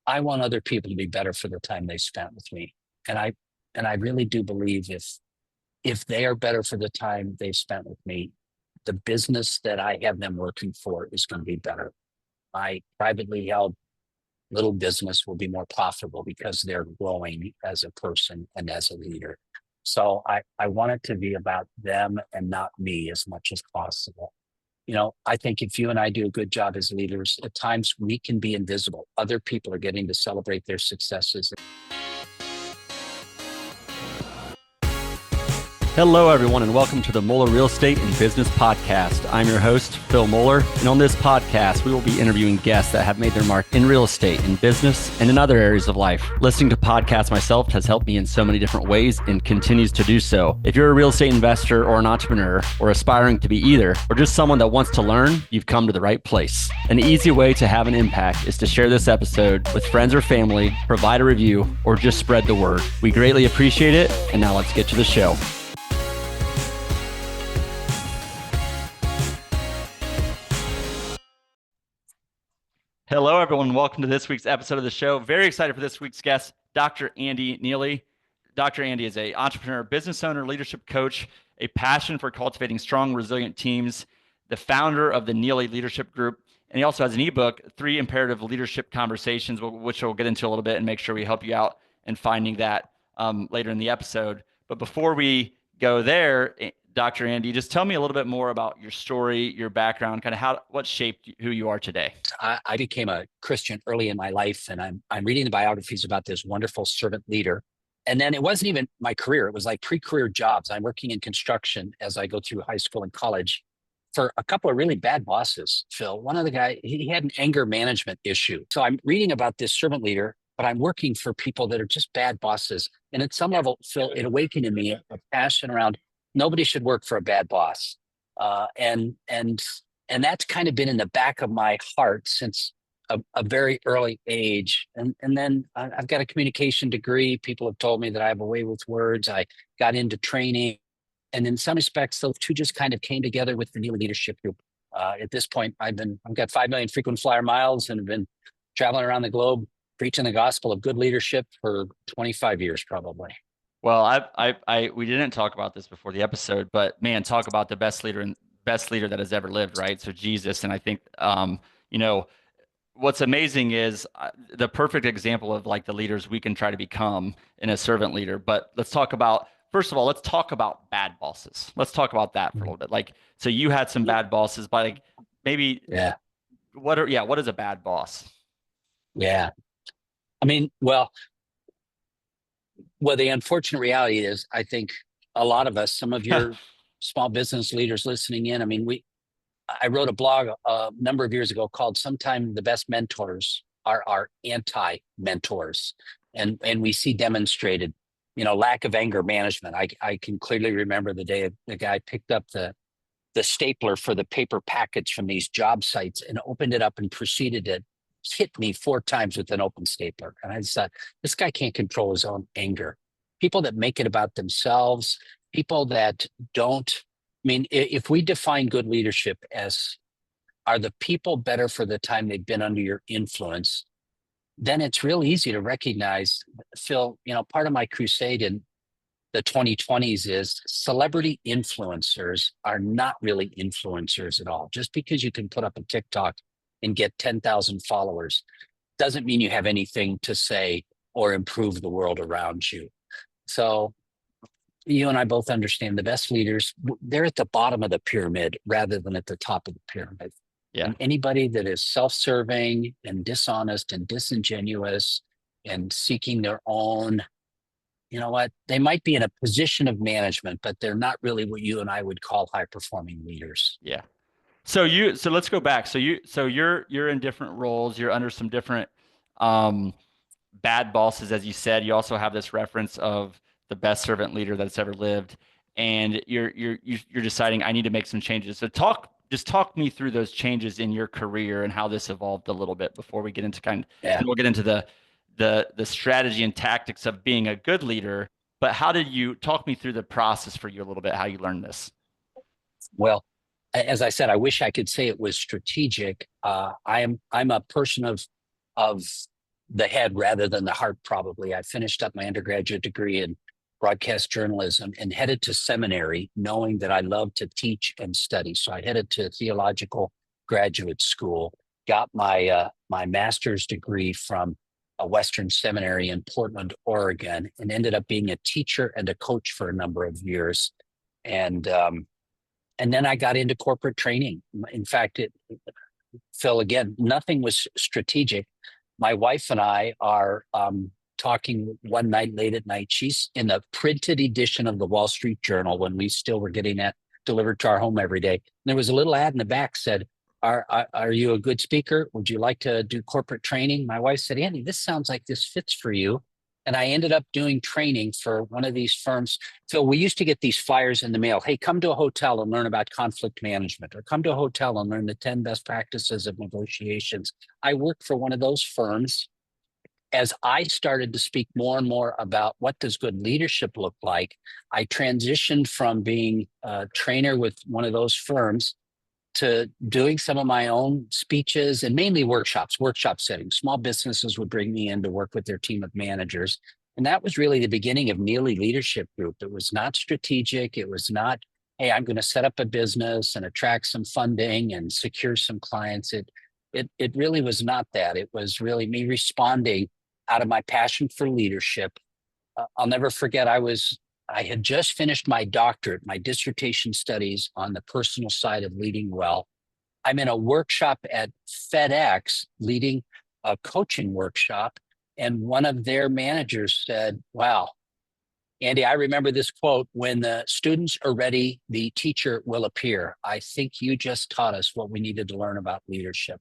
I want other people to be better for the time they spent with me. And I really do believe if they are better for the time they've spent with me, the business that I have them working for is going to be better. My privately held little business will be more profitable because they're growing as a person and as a leader. So I want it to be about them and not me as much as possible. I think if you and I do a good job as leaders, at times we can be invisible. Other people are getting to celebrate their successes. Hello, everyone, and welcome to the Moeller Real Estate and Business Podcast. I'm your host, Phil Moeller, and on this podcast, we will be interviewing guests that have made their mark in real estate, in business, and in other areas of life. Listening to podcasts myself has helped me in so many different ways and continues to do so. If you're a real estate investor or an entrepreneur or aspiring to be either, or just someone that wants to learn, you've come to the right place. An easy way to have an impact is to share this episode with friends or family, provide a review, or just spread the word. We greatly appreciate it, and now let's get to the show. Hello, everyone. Welcome to this week's episode of the show. Very excited for this week's guest, Dr. Andy Neillie. Dr. Andy is an entrepreneur, business owner, leadership coach, a passion for cultivating strong, resilient teams, the founder of the Neillie Leadership Group, and he also has an ebook, 3 Imperative Leadership Conversations, which we'll get into a little bit and make sure we help you out in finding that later in the episode. But before we go there, Dr. Andy, just tell me a little bit more about your story, your background, kind of what shaped who you are today. I became a Christian early in my life, and I'm reading the biographies about this wonderful servant leader. And then it wasn't even my career. It was like pre-career jobs. I'm working in construction as I go through high school and college for a couple of really bad bosses, Phil. One of the guys, he had an anger management issue. So I'm reading about this servant leader, but I'm working for people that are just bad bosses. And at some level, Phil, it awakened in me a passion around nobody should work for a bad boss. And that's kind of been in the back of my heart since a very early age. And then I've got a communication degree. People have told me that I have a way with words. I got into training. And in some respects, those two just kind of came together with the Neillie Leadership Group. At this point, I've got 5 million frequent flyer miles and have been traveling around the globe preaching the gospel of good leadership for 25 years, probably. Well, we didn't talk about this before the episode, but man, talk about the best leader that has ever lived, right? So Jesus. And I think, what's amazing is the perfect example of like the leaders we can try to become in a servant leader. But first of all, let's talk about bad bosses. Let's talk about that for a little bit. Like, so you had some bad bosses, but like maybe, what is a bad boss? Yeah. I mean, well, the unfortunate reality is, I think a lot of us, some of your small business leaders listening in, I mean, I wrote a blog a number of years ago called "Sometimes the Best Mentors Are Our Anti-Mentors." And we see demonstrated, lack of anger management. I can clearly remember the day the guy picked up the stapler for the paper package from these job sites and opened it up and proceeded to hit me 4 times with an open stapler. And I just thought, this guy can't control his own anger. People that make it about themselves, people that don't, if we define good leadership as, are the people better for the time they've been under your influence, then it's real easy to recognize, Phil, part of my crusade in the 2020s is celebrity influencers are not really influencers at all. Just because you can put up a TikTok and get 10,000 followers doesn't mean you have anything to say or improve the world around you. So you and I both understand the best leaders, they're at the bottom of the pyramid rather than at the top of the pyramid. Yeah. And anybody that is self-serving and dishonest and disingenuous and seeking their own, they might be in a position of management, but they're not really what you and I would call high-performing leaders. Yeah. So let's go back. So you're in different roles. You're under some different bad bosses, as you said. You also have this reference of the best servant leader that's ever lived, and you're deciding I need to make some changes. So talk me through those changes in your career and how this evolved a little bit before we get into and we'll get into the strategy and tactics of being a good leader. But how did you talk me through the process for you a little bit? How you learned this? Well, as I said, I wish I could say it was strategic. I'm a person of the head rather than the heart, probably. I finished up my undergraduate degree in broadcast journalism and headed to seminary, knowing that I loved to teach and study. So I headed to theological graduate school, got my master's degree from a Western seminary in Portland, Oregon, and ended up being a teacher and a coach for a number of years. And then I got into corporate training. In fact, Phil, again, nothing was strategic. My wife and I are talking one night late at night. She's in the printed edition of the Wall Street Journal when we still were getting that delivered to our home every day. And there was a little ad in the back said, are you a good speaker? Would you like to do corporate training? My wife said, Andy, this sounds like this fits for you. And I ended up doing training for one of these firms. So we used to get these flyers in the mail. Hey, come to a hotel and learn about conflict management, or come to a hotel and learn the 10 best practices of negotiations. I worked for one of those firms. As I started to speak more and more about what does good leadership look like, I transitioned from being a trainer with one of those firms to doing some of my own speeches and mainly workshop settings. Small businesses would bring me in to work with their team of managers. And that was really the beginning of Neillie Leadership Group. It was not strategic. It was not, hey, I'm going to set up a business and attract some funding and secure some clients. It really was not that. It was really me responding out of my passion for leadership. I'll never forget, I had just finished my doctorate, my dissertation studies on the personal side of leading well. I'm in a workshop at FedEx leading a coaching workshop. And one of their managers said, wow, Andy, I remember this quote, when the students are ready, the teacher will appear. I think you just taught us what we needed to learn about leadership.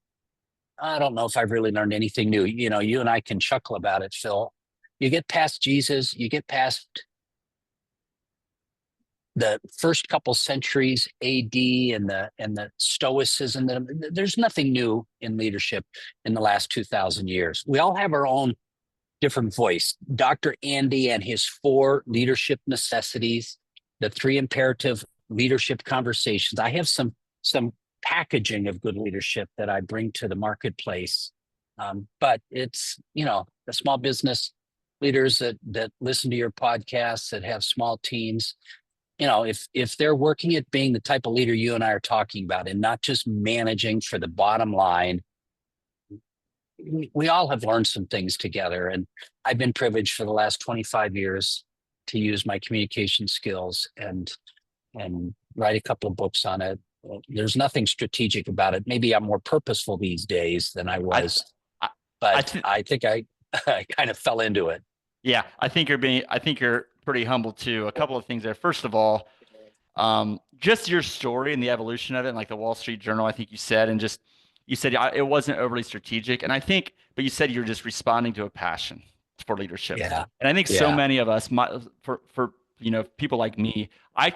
I don't know if I've really learned anything new. You know, you and I can chuckle about it, Phil. You get past Jesus, you get past the first couple centuries AD and the Stoicism. There's nothing new in leadership in the last 2,000 years. We all have our own different voice. Dr. Andy and his 4 leadership necessities, the 3 imperative leadership conversations. I have some packaging of good leadership that I bring to the marketplace. But it's, the small business leaders that listen to your podcasts, that have small teams, if they're working at being the type of leader you and I are talking about and not just managing for the bottom line, we all have learned some things together. And I've been privileged for the last 25 years to use my communication skills and write a couple of books on it. There's nothing strategic about it. Maybe I'm more purposeful these days than I was, but I think I kind of fell into it. Yeah, I think you're pretty humble too. A couple of things there. First of all, just your story and the evolution of it, and like the Wall Street Journal, I think you said, and just you said it wasn't overly strategic, and I think, but you said you're just responding to a passion for leadership. Yeah, and I think so many of us, for people like me,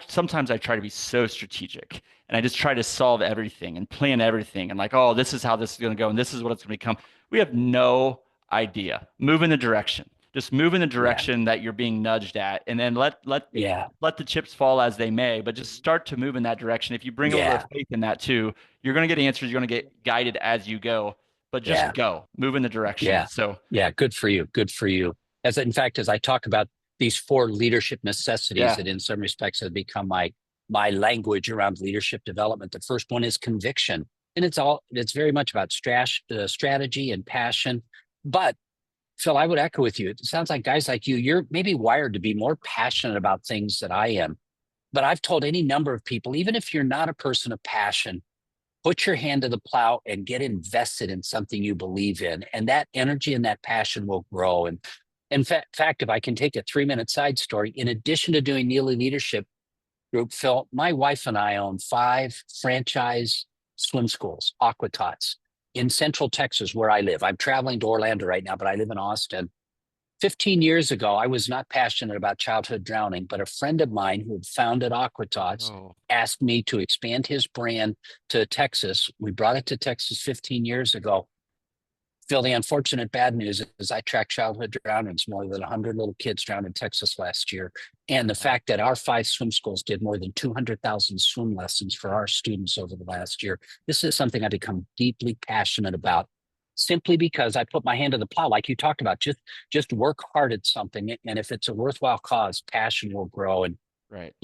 sometimes I try to be so strategic, and I just try to solve everything and plan everything, and like, oh, this is how this is going to go, and this is what it's going to become. We have no idea. Move in the direction. Just move in the direction that you're being nudged at, and then let the chips fall as they may, but just start to move in that direction. If you bring a little faith in that too, you're going to get answers. You're going to get guided as you go, but just go, move in the direction. Yeah. So good for you. Good for you. As I talk about these 4 leadership necessities that in some respects have become my language around leadership development. The first one is conviction. And it's very much about strategy and passion. But Phil, I would echo with you. It sounds like guys like you're maybe wired to be more passionate about things than I am. But I've told any number of people, even if you're not a person of passion, put your hand to the plow and get invested in something you believe in. And that energy and that passion will grow. And in fact, if I can take a 3-minute side story, in addition to doing Neillie Leadership Group, Phil, my wife and I own 5 franchise swim schools, Aqua Tots, in Central Texas, where I live. I'm traveling to Orlando right now, but I live in Austin. 15 years ago, I was not passionate about childhood drowning, but a friend of mine who had founded Aqua Tots asked me to expand his brand to Texas. We brought it to Texas 15 years ago. Phil, the unfortunate bad news is I tracked childhood drownings. More than 100 little kids drowned in Texas last year. And the fact that our 5 swim schools did more than 200,000 swim lessons for our students over the last year. This is something I've become deeply passionate about. simply because I put my hand to the plow, like you talked about. Just work hard at something, and if it's a worthwhile cause, passion will grow. And Right.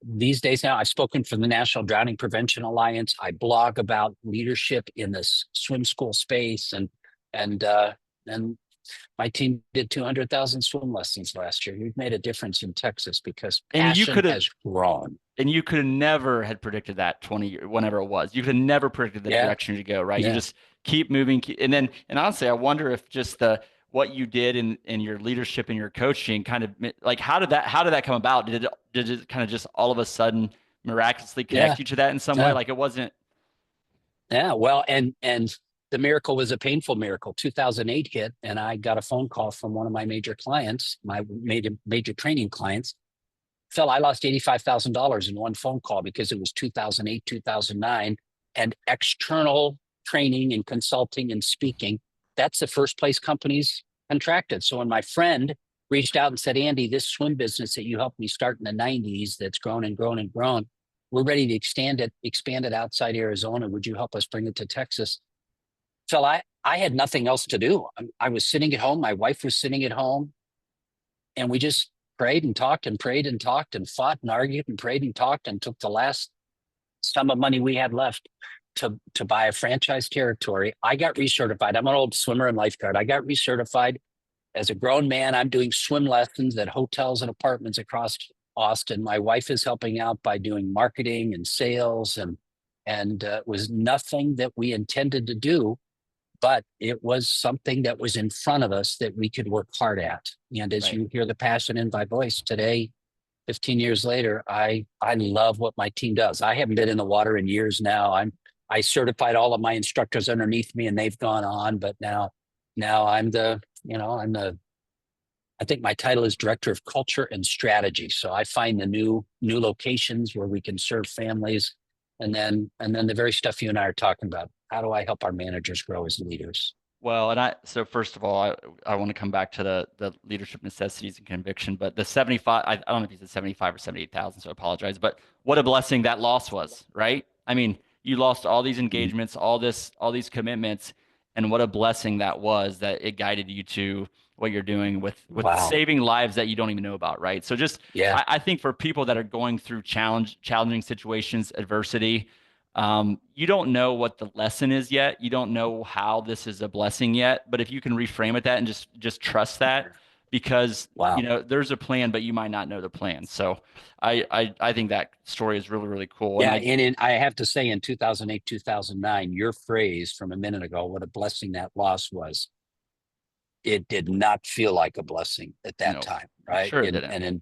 these days now, I've spoken for the National Drowning Prevention Alliance. I blog about leadership in this swim school space, and my team did 200,000 swim lessons last year. We've made a difference in Texas because And you passion could have, has grown. and you could never had predicted that 20 years, whenever it was. You could have never predicted the Yeah, direction you go, right? You yeah, just keep moving. And honestly, I wonder if just what you did in your leadership and your coaching kind of like, how did that come about? Did it kind of just all of a sudden miraculously yeah, connect you to that in some way? yeah, Like it wasn't. yeah. Well, and the miracle was a painful miracle. 2008 hit, and I got a phone call from one of my major clients, my major training clients. Phil, I lost $85,000 in one phone call because it was 2008, 2009, and external training and consulting and speaking. That's the first place companies contracted. So when my friend reached out and said, Andy, this swim business that you helped me start in the 90s that's grown and grown and grown, we're ready to expand it outside Arizona. Would you help us bring it to Texas? Phil, I had nothing else to do. I was sitting at home. My wife was sitting at home, and we just prayed and talked and prayed and talked and fought and argued and prayed and talked and took the last sum of money we had left to buy a franchise territory. I got recertified. I'm an old swimmer and lifeguard. I got recertified as a grown man. I'm doing swim lessons at hotels and apartments across Austin. My wife is helping out by doing marketing and sales, and it was nothing that we intended to do, but it was something that was in front of us that we could work hard at. And as Right. you hear the passion in my voice today, 15 years later, I love what my team does. I haven't been in the water in years now. I certified all of my instructors underneath me, and they've gone on, but now I'm I think my title is Director of Culture and Strategy. So I find the new locations where we can serve families, and then the very stuff you and I are talking about. How do I help our managers grow as leaders? Well, so first of all, I want to come back to the leadership necessities and conviction, but the 75, I don't know if you said 75 or 78,000, so I apologize, but what a blessing that loss was, right? I mean, you lost all these engagements, all these commitments, and what a blessing that was, that it guided you to what you're doing with Wow. saving lives that you don't even know about, right? So just, Yeah. I think for people that are going through challenging situations, adversity, you don't know what the lesson is yet. You don't know how this is a blessing yet. But if you can reframe it that and just trust that, because Wow. there's a plan, but you might not know the plan. So I think that story is really, really cool. Yeah. And I have to say, in 2008, 2009, your phrase from a minute ago, what a blessing that loss was, it did not feel like a blessing at that No, time. Right. sure it And, didn't. and in,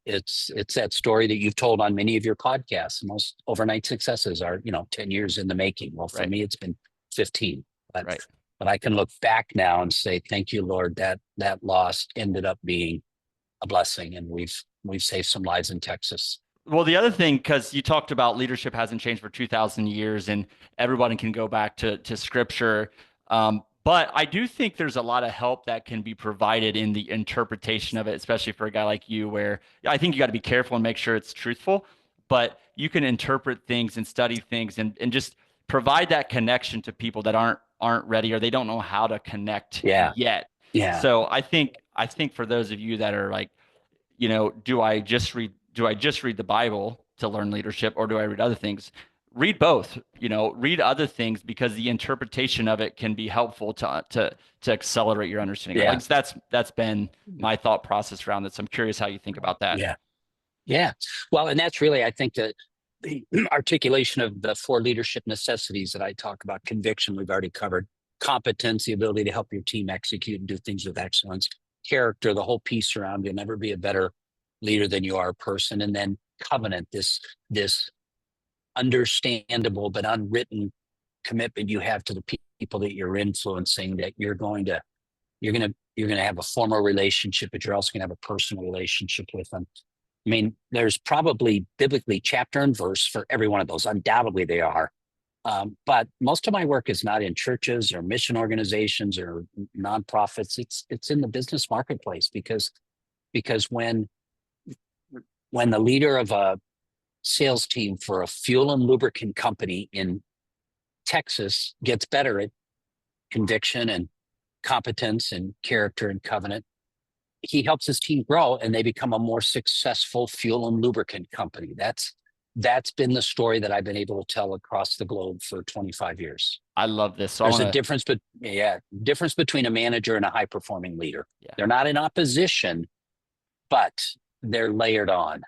it's that story that you've told on many of your podcasts. Most overnight successes are, 10 years in the making. Well, for Right. me, it's been 15, but, Right. but I can look back now and say, thank you, Lord, that loss ended up being a blessing. And we've saved some lives in Texas. Well, the other thing, because you talked about leadership hasn't changed for 2,000 years, and everybody can go back to scripture. But I do think there's a lot of help that can be provided in the interpretation of it, especially for a guy like you, where I think you got to be careful and make sure it's truthful, but you can interpret things and study things and just provide that connection to people that aren't ready, or they don't know how to connect Yeah. yet. Yeah. So I think for those of you that are like, do I just read the Bible to learn leadership, or do I read other things? Read both. Read other things, because the interpretation of it can be helpful to accelerate your understanding. Yeah. Like that's been my thought process around this. I'm curious how you think about that. Yeah. Yeah. Well, and that's really, I think, that the articulation of the 4 leadership necessities that I talk about. Conviction, we've already covered. Competence, the ability to help your team execute and do things with excellence. Character, the whole piece around you'll never be a better leader than you are a person. And then covenant, this understandable but unwritten commitment you have to the people that you're influencing, that you're going to have a formal relationship, but you're also going to have a personal relationship with them. I mean, there's probably biblically chapter and verse for every one of those. Undoubtedly they are. But most of my work is not in churches or mission organizations or nonprofits. It's in the business marketplace, because when the leader of a sales team for a fuel and lubricant company in Texas gets better at conviction and competence and character and covenant, he helps his team grow and they become a more successful fuel and lubricant company. That's been the story that I've been able to tell across the globe for 25 years. I love this. So There's a difference, but difference between a manager and a high performing leader. Yeah. They're not in opposition, but they're layered on.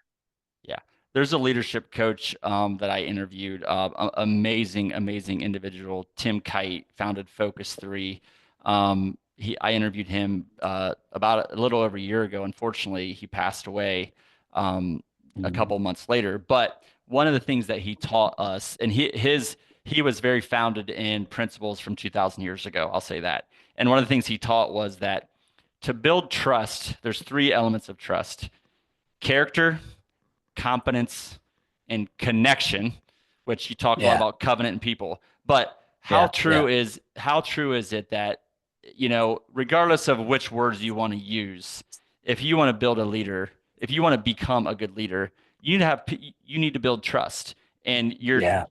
Yeah. There's a leadership coach that I interviewed, amazing individual. Tim Kite founded Focus 3. I interviewed him about a little over a year ago. Unfortunately, he passed away a couple months later. But one of the things that he taught us, and he was very founded in principles from 2,000 years ago. I'll say that. And one of the things he taught was that to build trust, there's 3 elements of trust: character, competence, and connection, which you talk a lot about covenant and people. But how true is it that, regardless of which words you want to use, if you want to build a leader, if you want to become a good leader, you need to build trust. And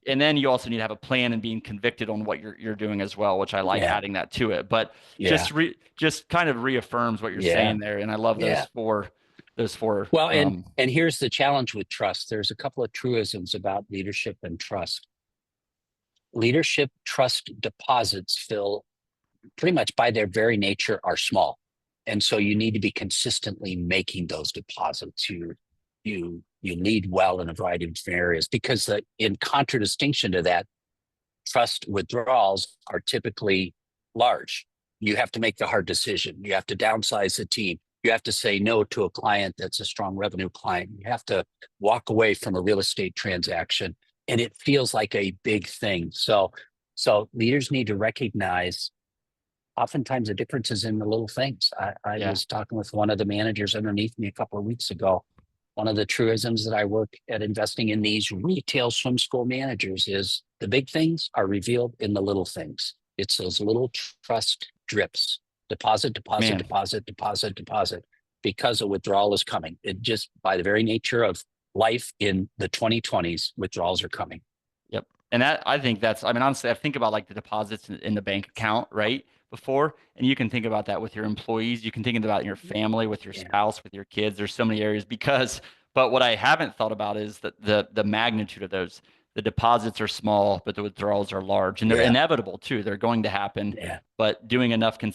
and then you also need to have a plan and being convicted on what you're doing as well, which I like adding that to it. But just kind of reaffirms what you're saying there. And I love those four. Well, and here's the challenge with trust. There's a couple of truisms about leadership and trust. Leadership trust deposits, Phil, pretty much by their very nature are small. And so you need to be consistently making those deposits. You lead well in a variety of different areas, because in contradistinction to that, trust withdrawals are typically large. You have to make the hard decision. You have to downsize the team. You have to say no to a client that's a strong revenue client. You have to walk away from a real estate transaction, and it feels like a big thing. So leaders need to recognize oftentimes the differences in the little things. I was talking with one of the managers underneath me a couple of weeks ago. One of the truisms that I work at investing in these retail swim school managers is the big things are revealed in the little things. It's those little trust drips. Deposit, because a withdrawal is coming. It just, by the very nature of life in the 2020s, withdrawals are coming. Yep. And honestly, I think about like the deposits in the bank account, right? Before, and you can think about that with your employees. You can think about your family, with your spouse, with your kids. There's so many areas but what I haven't thought about is the magnitude of those. The deposits are small, but the withdrawals are large, and they're inevitable too. They're going to happen. Yeah. But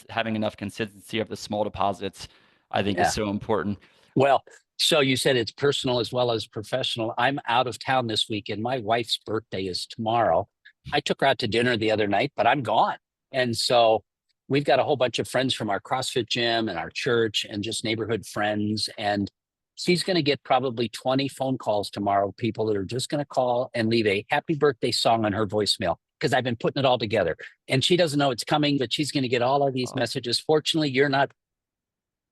having enough consistency of the small deposits, I think, is so important. Well, so you said it's personal as well as professional. I'm out of town this week, and my wife's birthday is tomorrow. I took her out to dinner the other night, but I'm gone. And so we've got a whole bunch of friends from our CrossFit gym and our church and just neighborhood friends. And she's going to get probably 20 phone calls tomorrow, people that are just going to call and leave a happy birthday song on her voicemail, because I've been putting it all together. And she doesn't know it's coming, but she's going to get all of these messages. Fortunately, you're not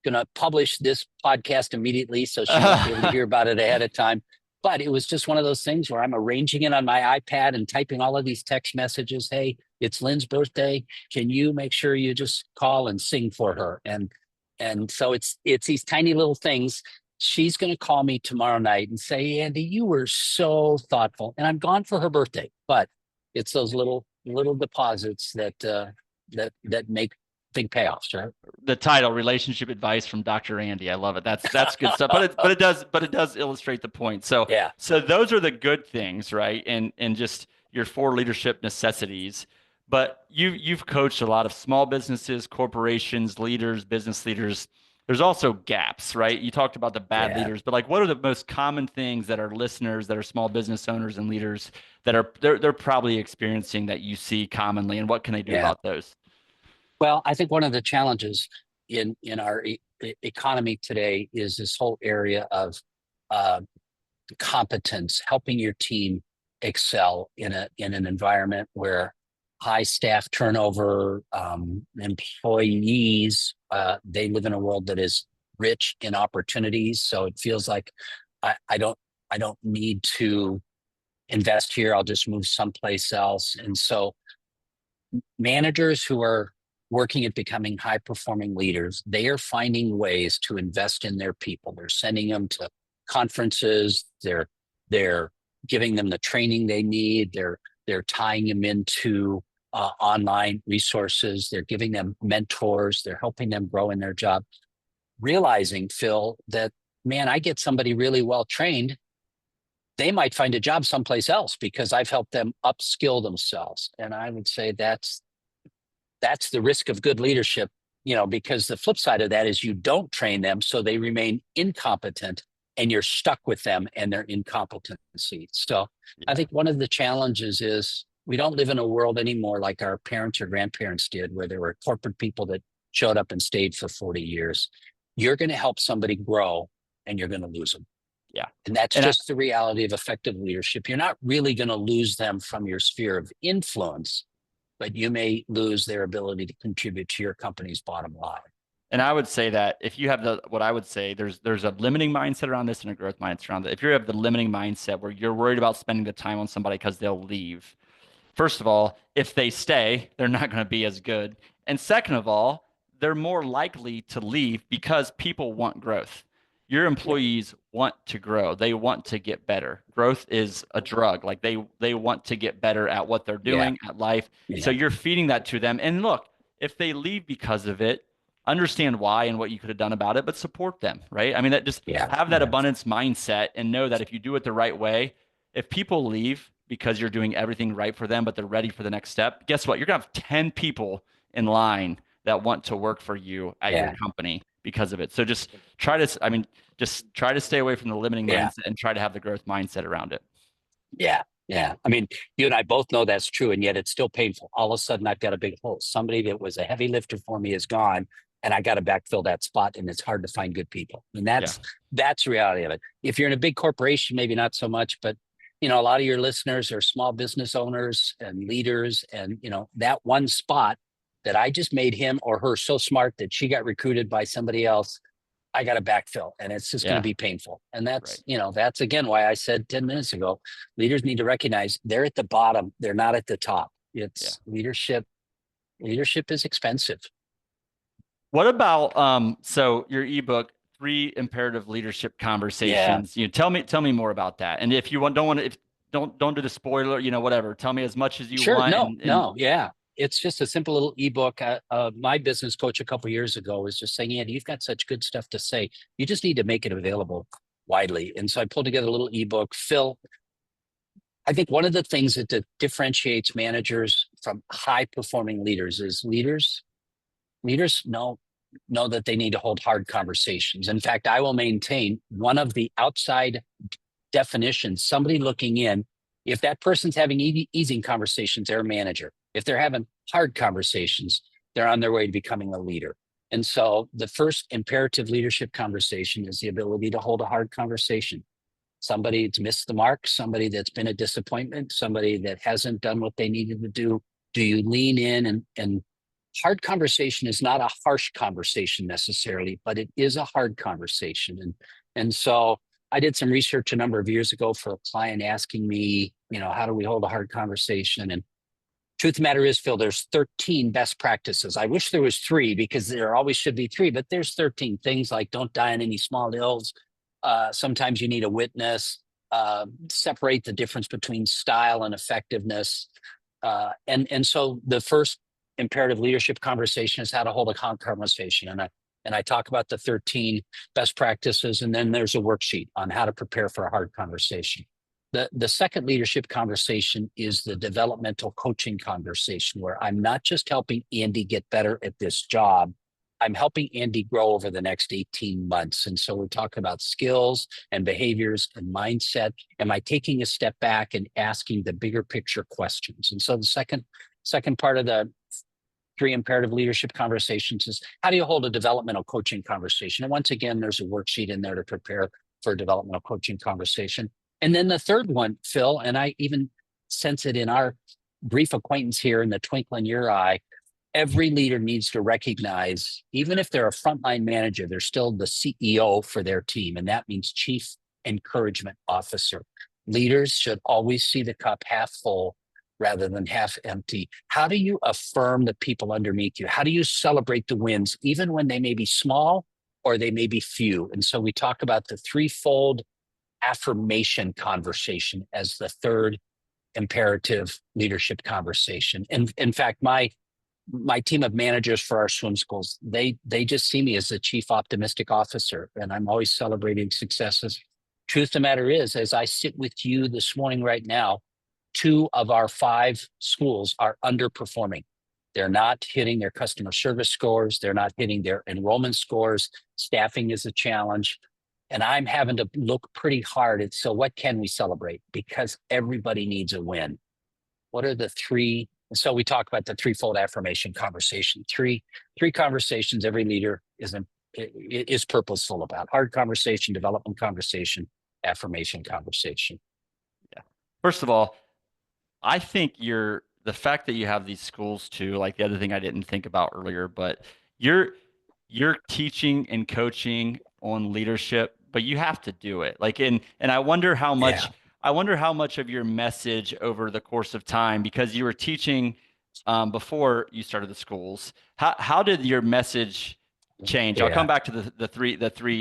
going to publish this podcast immediately, so she won't be able to hear about it ahead of time. But it was just one of those things where I'm arranging it on my iPad and typing all of these text messages. Hey, it's Lynn's birthday. Can you make sure you just call and sing for her? And so it's these tiny little things. She's going to call me tomorrow night and say, Andy, you were so thoughtful. And I'm gone for her birthday. But it's those little deposits that make big payoffs, right? The title, Relationship Advice from Dr. Andy. I love it. That's good stuff. But it does illustrate the point. So so those are the good things, right? And just your 4 leadership necessities. But you've coached a lot of small businesses, corporations, leaders, business leaders. There's also gaps, right? You talked about the bad leaders, but like, what are the most common things that our listeners, that are small business owners and leaders, that they're probably experiencing that you see commonly, and what can they do about those? Well, I think one of the challenges in our economy today is this whole area of competence, helping your team excel in an environment where high staff turnover, employees, they live in a world that is rich in opportunities. So it feels like I don't need to invest here. I'll just move someplace else. And so managers who are working at becoming high performing leaders, they are finding ways to invest in their people. They're sending them to conferences. They're giving them the training they need. They're tying them into online resources. They're giving them mentors. They're helping them grow in their job. Realizing, Phil, that, man, I get somebody really well trained, they might find a job someplace else because I've helped them upskill themselves. And I would say that's the risk of good leadership, because the flip side of that is you don't train them, so they remain incompetent and you're stuck with them and their incompetency. So I think one of the challenges is we don't live in a world anymore like our parents or grandparents did, where there were corporate people that showed up and stayed for 40 years. You're going to help somebody grow and you're going to lose them. Yeah. And that's just the reality of effective leadership. You're not really going to lose them from your sphere of influence, but you may lose their ability to contribute to your company's bottom line. And I would say that if you have what I would say, there's a limiting mindset around this and a growth mindset around it. If you have the limiting mindset where you're worried about spending the time on somebody because they'll leave, first of all, if they stay, they're not going to be as good. And second of all, they're more likely to leave because people want growth. Your employees want to grow. They want to get better. Growth is a drug. Like they want to get better at what they're doing at life. So you're feeding that to them. And look, if they leave because of it, understand why and what you could have done about it, but support them, right? I mean, that just have that abundance mindset and know that if you do it the right way, if people leave because you're doing everything right for them, but they're ready for the next step, guess what? You're going to have 10 people in line that want to work for you at your company because of it. So just try to stay away from the limiting mindset and try to have the growth mindset around it. Yeah. Yeah. I mean, you and I both know that's true, and yet it's still painful. All of a sudden I've got a big hole. Somebody that was a heavy lifter for me is gone, and I got to backfill that spot, and it's hard to find good people. And that's the reality of it. If you're in a big corporation, maybe not so much, but a lot of your listeners are small business owners and leaders, and that one spot that I just made him or her so smart that she got recruited by somebody else, I got to backfill, and it's just going to be painful. And that's, that's again why I said 10 minutes ago, leaders need to recognize they're at the bottom. They're not at the top. It's leadership. Leadership is expensive. What about, so your ebook, 3 Imperative Leadership Conversations, tell me more about that. And if you don't do the spoiler, whatever, tell me as much as you want. It's just a simple little ebook. My business coach a couple of years ago was just saying, Andy, you've got such good stuff to say. You just need to make it available widely. And so I pulled together a little ebook. Phil, I think one of the things that differentiates managers from high performing leaders is leaders know that they need to hold hard conversations. In fact, I will maintain one of the outside definitions, somebody looking in, if that person's having easy conversations, they're a manager. If they're having hard conversations, they're on their way to becoming a leader. And so the first imperative leadership conversation is the ability to hold a hard conversation. Somebody that's missed the mark, somebody that's been a disappointment, somebody that hasn't done what they needed to do. Do you lean in? And hard conversation is not a harsh conversation necessarily, but it is a hard conversation. And so I did some research a number of years ago for a client asking me, how do we hold a hard conversation? And truth of the matter is, Phil, there's 13 best practices. I wish there was 3 because there always should be 3, but there's 13 things like don't die on any small ills. Sometimes you need a witness, separate the difference between style and effectiveness. And so the first imperative leadership conversation is how to hold a conversation. And I talk about the 13 best practices, and then there's a worksheet on how to prepare for a hard conversation. The second leadership conversation is the developmental coaching conversation, where I'm not just helping Andy get better at this job, I'm helping Andy grow over the next 18 months. And so we're talking about skills and behaviors and mindset. Am I taking a step back and asking the bigger picture questions? And so the second part of the 3 imperative leadership conversations is how do you hold a developmental coaching conversation? And once again, there's a worksheet in there to prepare for a developmental coaching conversation. And then the third one, Phil, and I even sense it in our brief acquaintance here in the twinkle in your eye, every leader needs to recognize, even if they're a frontline manager, they're still the CEO for their team. And that means Chief Encouragement Officer. Leaders should always see the cup half full rather than half empty. How do you affirm the people underneath you? How do you celebrate the wins, even when they may be small or they may be few? And so we talk about the 3-fold affirmation conversation as the third imperative leadership conversation. And in fact, my team of managers for our swim schools, they just see me as the chief optimistic officer, and I'm always celebrating successes. Truth of the matter is, as I sit with you this morning right now, 2 of our 5 schools are underperforming. They're not hitting their customer service scores. They're not hitting their enrollment scores. Staffing is a challenge. And I'm having to look pretty hard at, so what can we celebrate? Because everybody needs a win. What are the 3? So we talk about the threefold affirmation conversation. Three conversations every leader is purposeful about: hard conversation, development conversation, affirmation conversation. Yeah. First of all, I think the fact that you have these schools too, like the other thing I didn't think about earlier, but you're teaching and coaching on leadership, but you have to do it. Like, and I wonder how much, of your message over the course of time, because you were teaching before you started the schools, how did your message change? I'll come back to the three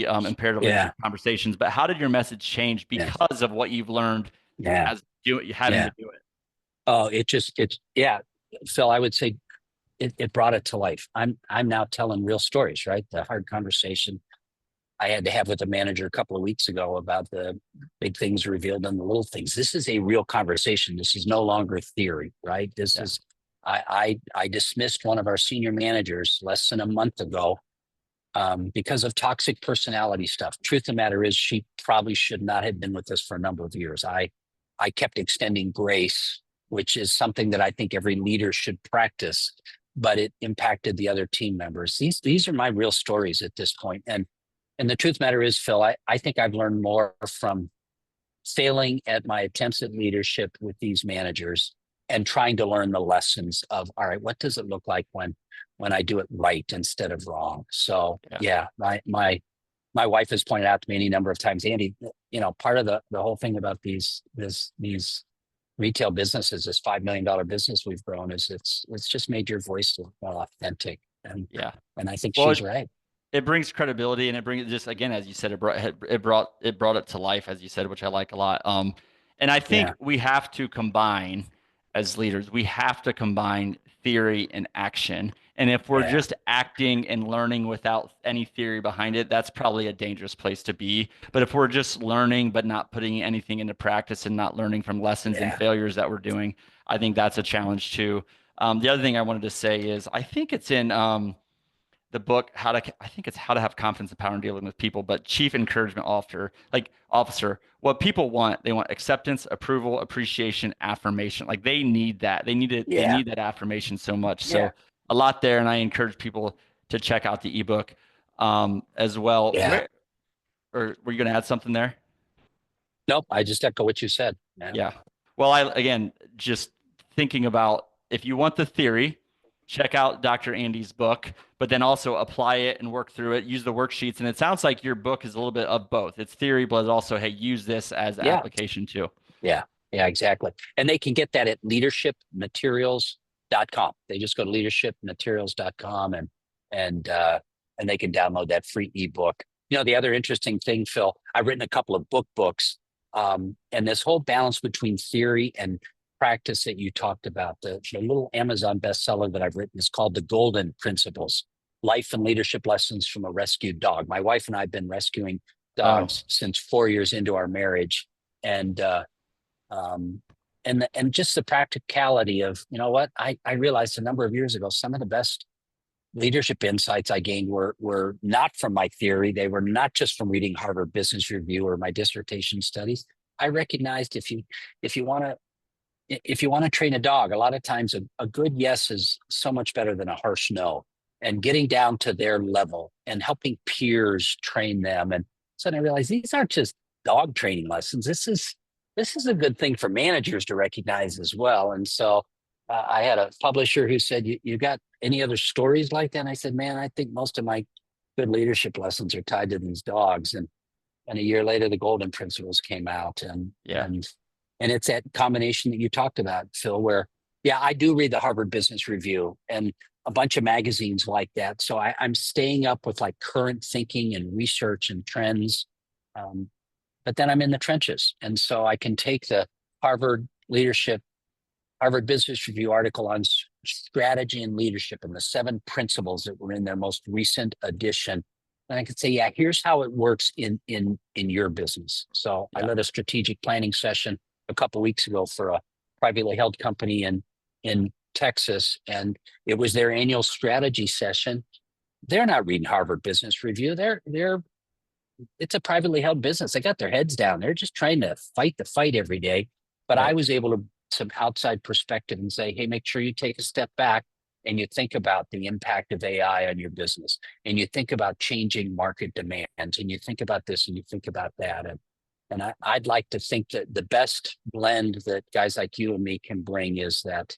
imperative leadership conversations, but how did your message change because of what you've learned as having to do it? Oh, Phil, I would say it brought it to life. I'm now telling real stories, right? The hard conversation I had to have with a manager a couple of weeks ago about the big things revealed and the little things. This is a real conversation. This is no longer theory, right? This is, I dismissed one of our senior managers less than a month ago because of toxic personality stuff. Truth of the matter is, she probably should not have been with us for a number of years. I kept extending grace, which is something that I think every leader should practice, but it impacted the other team members. These are my real stories at this point. And the truth of the matter is, Phil, I think I've learned more from failing at my attempts at leadership with these managers and trying to learn the lessons of, all right, what does it look like when I do it right instead of wrong? So my wife has pointed out to me any number of times, Andy, part of the whole thing about these retail businesses, this $5 million business we've grown, is it's just made your voice more authentic. And I think she's right. It brings credibility, and it brings, just again, as you said, it brought it to life, as you said, which I like a lot. And I think we have to combine, as leaders, we have to combine theory and action. And if we're just acting and learning without any theory behind it, that's probably a dangerous place to be. But if we're just learning but not putting anything into practice and not learning from lessons and failures that we're doing, I think that's a challenge too. The other thing I wanted to say is, I think it's in the book, I think it's How to Have Confidence and Power in Dealing with People, but Chief Encouragement Officer, what people want, they want acceptance, approval, appreciation, affirmation. Like, they need that. They need it. They need that affirmation so much. So a lot there. And I encourage people to check out the ebook as well. Or were you going to add something there? Nope. I just echo what you said. Yeah. Well, again, just thinking about, if you want the theory, check out Dr. Andy's book, but then also apply it and work through it, use the worksheets. And it sounds like your book is a little bit of both. It's theory, but also, hey, use this as application too. Yeah, exactly. And they can get that at leadershipmaterials.com. They just go to leadershipmaterials.com and they can download that free ebook. The other interesting thing, Phil, I've written a couple of books, and this whole balance between theory and practice that you talked about, the little Amazon bestseller that I've written is called The Golden Principles: Life and Leadership Lessons from a Rescued Dog. My wife and I have been rescuing dogs since 4 years into our marriage. And just the practicality of, I realized a number of years ago, some of the best leadership insights I gained were not from my theory. They were not just from reading Harvard Business Review or my dissertation studies. I recognized if you want to train a dog, a lot of times a good yes is so much better than a harsh no. And getting down to their level and helping peers train them. And so I realized these aren't just dog training lessons. This is a good thing for managers to recognize as well. And so I had a publisher who said, you got any other stories like that? And I said, man, I think most of my good leadership lessons are tied to these dogs. And a year later, the Golden Principles came out. And it's that combination that you talked about, Phil, where, I do read the Harvard Business Review and a bunch of magazines like that. So I'm staying up with like current thinking and research and trends. But then I'm in the trenches. And so I can take the Harvard, leadership, Harvard Business Review article on strategy and leadership and the 7 principles that were in their most recent edition. And I could say, yeah, here's how it works in your business. So I led a strategic planning session a couple of weeks ago for a privately held company in Texas, and it was their annual strategy session. They're not reading Harvard Business Review. It's a privately held business. They got their heads down. They're just trying to fight the fight every day. But I was able to some outside perspective and say, hey, make sure you take a step back and you think about the impact of AI on your business, and you think about changing market demands, and you think about this and you think about that. And I'd like to think that the best blend that guys like you and me can bring is that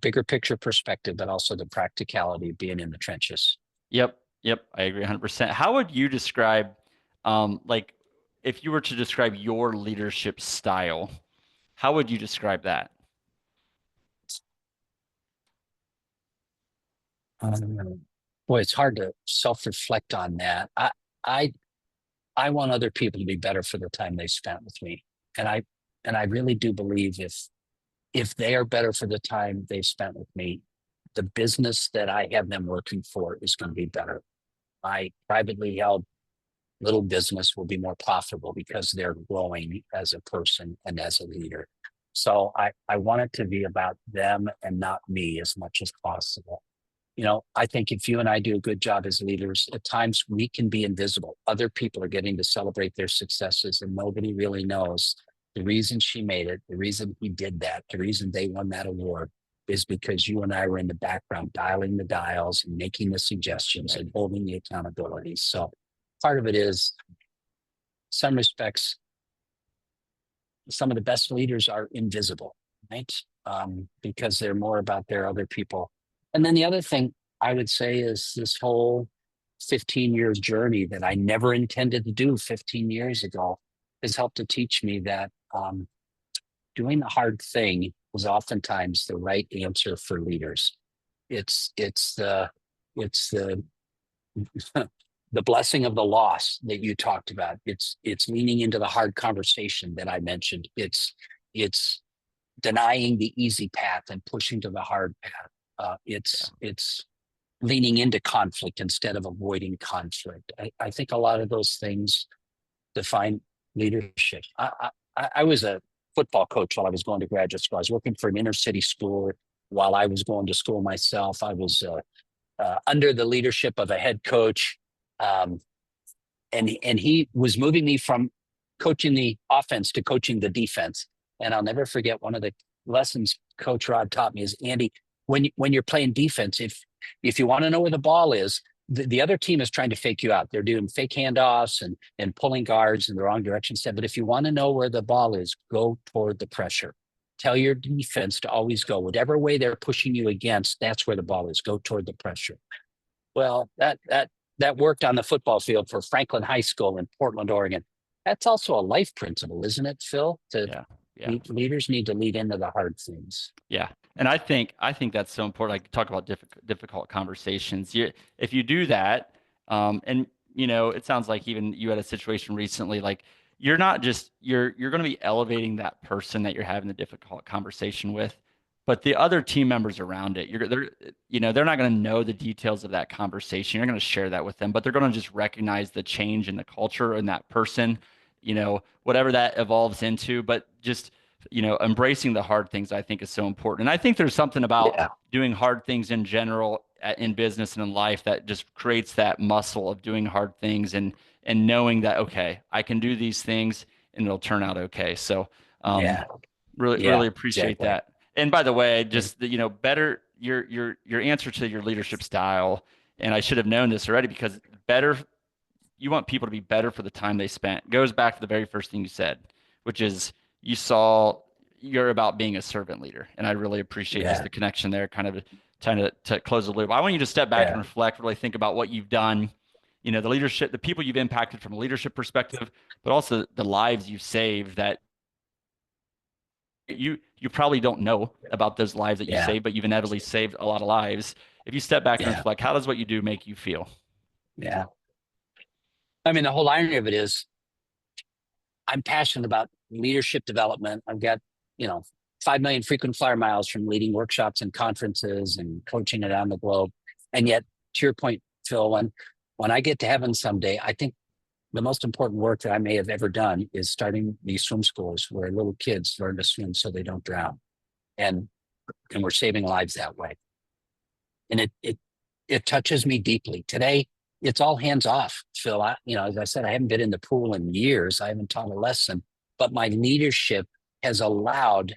bigger picture perspective, but also the practicality of being in the trenches. Yep. I agree 100%. How would you describe, like, if you were to describe your leadership style, how would you describe that? Boy, it's hard to self-reflect on that. I want other people to be better for the time they spent with me, and I really do believe if they are better for the time they spent with me, the business that I have them working for is going to be better. My privately held little business will be more profitable because they're growing as a person and as a leader. So I want it to be about them and not me as much as possible. I think if you and I do a good job as leaders, at times we can be invisible. Other people are getting to celebrate their successes, and nobody really knows the reason she made it, the reason he did that, the reason they won that award is because you and I were in the background dialing the dials and making the suggestions and holding the accountability. So part of it is, some respects, some of the best leaders are invisible, right? Because they're more about their other people. And then the other thing I would say is this whole 15 years journey that I never intended to do 15 years ago has helped to teach me that doing the hard thing was oftentimes the right answer for leaders. It's the the blessing of the loss that you talked about. It's leaning into the hard conversation that I mentioned. It's denying the easy path and pushing to the hard path. It's leaning into conflict instead of avoiding conflict. I think a lot of those things define leadership. I was a football coach while I was going to graduate school. I was working for an inner city school while I was going to school myself. I was under the leadership of a head coach, and he was moving me from coaching the offense to coaching the defense. And I'll never forget, one of the lessons Coach Rod taught me is, Andy, when you're playing defense, if you want to know where the ball is, the other team is trying to fake you out. They're doing fake handoffs and pulling guards in the wrong direction. But if you want to know where the ball is, go toward the pressure. Tell your defense to always go whatever way they're pushing you against. That's where the ball is. Go toward the pressure. Well, that worked on the football field for Franklin High School in Portland, Oregon. That's also a life principle, isn't it, Phil? Leaders need to lead into the hard things. Yeah. And I think that's so important. Like, talk about difficult conversations. If you do that, and it sounds like even you had a situation recently, like, you're not just, you're going to be elevating that person that you're having the difficult conversation with, but the other team members around it, they're not going to know the details of that conversation. You're going to share that with them, but they're going to just recognize the change in the culture in that person, whatever that evolves into. But just, embracing the hard things, I think, is so important. And I think there's something about doing hard things in general in business and in life that just creates that muscle of doing hard things and knowing that, okay, I can do these things and it'll turn out okay. So really appreciate that. And by the way, just better your answer to your leadership style. And I should have known this already, because you want people to be better for the time they spent. Goes back to the very first thing you said, which is, you're about being a servant leader. And I really appreciate just the connection there, kind of trying to close the loop. I want you to step back and reflect, really think about what you've done, the leadership, the people you've impacted from a leadership perspective, but also the lives you've saved that you probably don't know about those lives that you saved, but you've inevitably saved a lot of lives. If you step back and reflect, how does what you do make you feel? Yeah. I mean, the whole irony of it is, I'm passionate about leadership development. I've got, 5 million frequent flyer miles from leading workshops and conferences and coaching around the globe. And yet, to your point, Phil, when I get to heaven someday, I think the most important work that I may have ever done is starting these swim schools where little kids learn to swim so they don't drown. And we're saving lives that way. And it touches me deeply. Today, it's all hands off, Phil. As I said, I haven't been in the pool in years. I haven't taught a lesson, but my leadership has allowed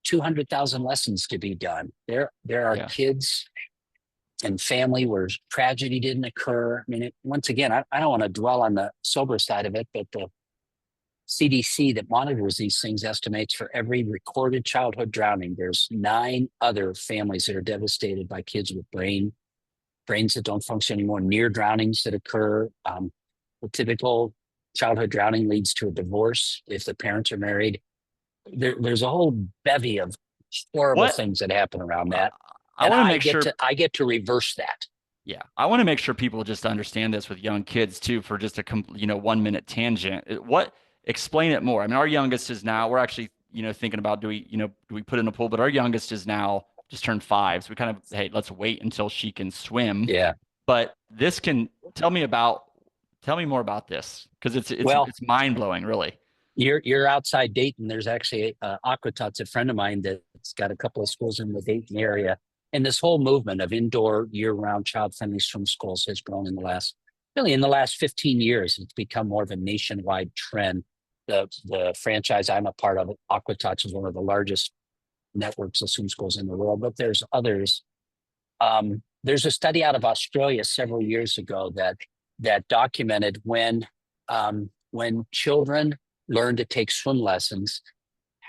200,000 lessons to be done. There are kids and family where tragedy didn't occur. I mean, once again, I don't want to dwell on the sober side of it, but the CDC that monitors these things estimates for every recorded childhood drowning, there's 9 other families that are devastated by kids with brains that don't function anymore, near drownings that occur. The typical childhood drowning leads to a divorce if the parents are married. There's a whole bevy of horrible things that happen around that. I want to make sure I get to reverse that. Yeah, I want to make sure people just understand this with young kids too. For just a 1 minute tangent, explain it more. I mean, our youngest is now. We're actually thinking about do we put in a pool? But our youngest is now just turned 5, so we kind of let's wait until she can swim. Yeah. But this can tell me more about this, because it's mind blowing, really. You're outside Dayton. There's actually Aqua Tots, a friend of mine that's got a couple of schools in the Dayton area. And this whole movement of indoor year-round child-friendly swim schools has grown in the last 15 years. It's become more of a nationwide trend. The franchise I'm a part of, Aqua Tots, is one of the largest networks of swim schools in the world, but there's others. There's a study out of Australia several years ago that documented when children learn to take swim lessons,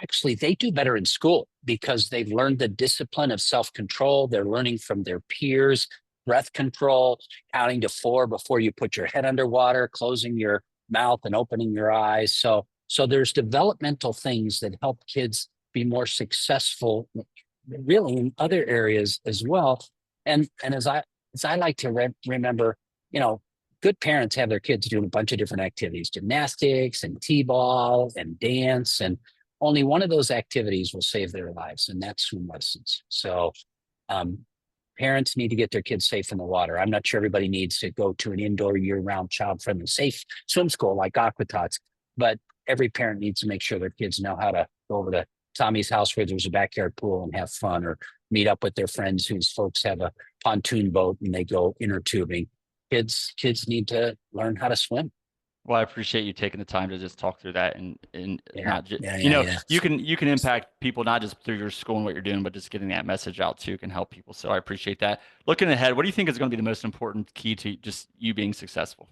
actually they do better in school because they've learned the discipline of self-control. They're learning from their peers, breath control, counting to 4 before you put your head underwater, closing your mouth and opening your eyes. So there's developmental things that help kids be more successful, really, in other areas as well. And as I like to remember, good parents have their kids doing a bunch of different activities, gymnastics and t-ball and dance, and only one of those activities will save their lives, and that's swim lessons. So parents need to get their kids safe in the water. I'm not sure everybody needs to go to an indoor year-round child-friendly safe swim school like Aqua Tots, but every parent needs to make sure their kids know how to go over to Tommy's house where there's a backyard pool and have fun, or meet up with their friends whose folks have a pontoon boat and they go inner tubing. Kids need to learn how to swim. Well, I appreciate you taking the time to just talk through that, and not just, you can impact people not just through your school and what you're doing, but just getting that message out too can help people. So I appreciate that. Looking ahead, what do you think is going to be the most important key to just you being successful?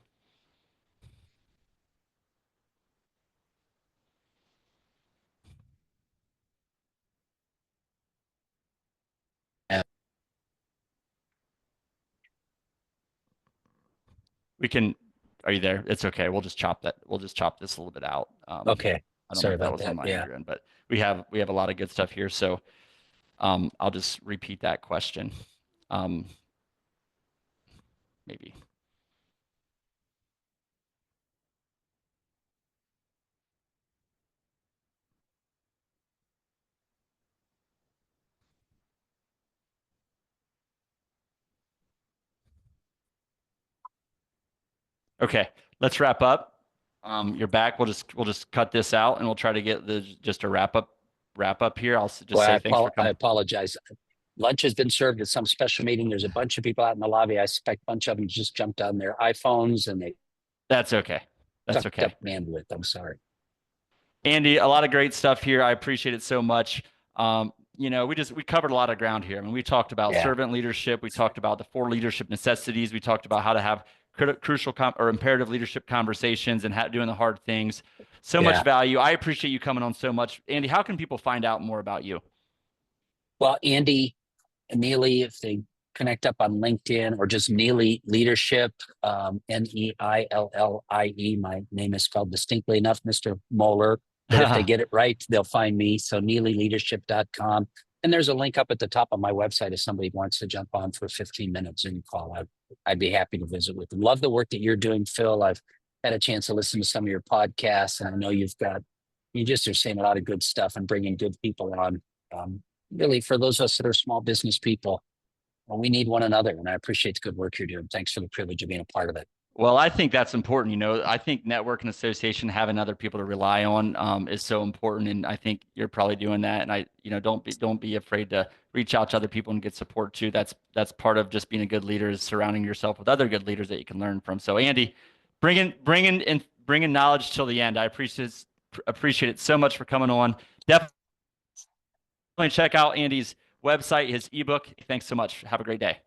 Are you there? It's okay. We'll just chop this a little bit out. Okay. Sorry about that. On my end, but we have a lot of good stuff here. So I'll just repeat that question. Maybe. Okay, let's wrap up. You're back. We'll just cut this out, and we'll try to get just a wrap up here. I'll just say thanks for coming. I apologize. Lunch has been served at some special meeting. There's a bunch of people out in the lobby. I suspect a bunch of them just jumped on their iPhones and they. That's okay. That's okay. Up bandwidth. I'm sorry. Andy, a lot of great stuff here. I appreciate it so much. We covered a lot of ground here. I mean, we talked about servant leadership. We talked about the 4 leadership necessities. We talked about how to have crucial or imperative leadership conversations and doing the hard things. So much value. I appreciate you coming on so much. Andy, how can people find out more about you? Well, Andy and Neillie, if they connect up on LinkedIn, or just Neillie Leadership, Neillie. My name is spelled distinctly enough, Mr. Moeller. But if they get it right, they'll find me. So neillieleadership.com. And there's a link up at the top of my website if somebody wants to jump on for a 15-minute Zoom call. I'd be happy to visit with them. Love the work that you're doing, Phil. I've had a chance to listen to some of your podcasts, and I know you've got You just are saying a lot of good stuff and bringing good people on. Really, for those of us that are small business people, well, we need one another. And I appreciate the good work you're doing. Thanks for the privilege of being a part of it. Well, I think that's important. I think network and association, having other people to rely on, is so important. And I think you're probably doing that. And don't be afraid to reach out to other people and get support too. That's part of just being a good leader, is surrounding yourself with other good leaders that you can learn from. So Andy, bringing knowledge till the end. I appreciate it so much for coming on. Definitely check out Andy's website, his ebook. Thanks so much. Have a great day.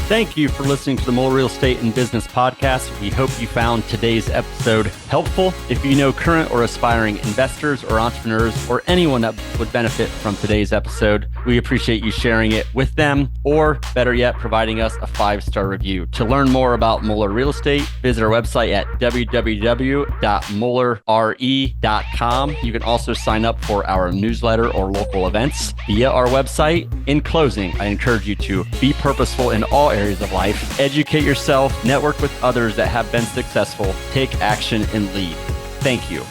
Thank you for listening to the Moeller Real Estate and Business Podcast. We hope you found today's episode helpful. If you know current or aspiring investors or entrepreneurs or anyone that would benefit from today's episode, we appreciate you sharing it with them, or better yet, providing us a 5-star review. To learn more about Moeller Real Estate, visit our website at www.moellerre.com. You can also sign up for our newsletter or local events via our website. In closing, I encourage you to be purposeful in all areas of life, educate yourself, network with others that have been successful, take action, and lead. Thank you.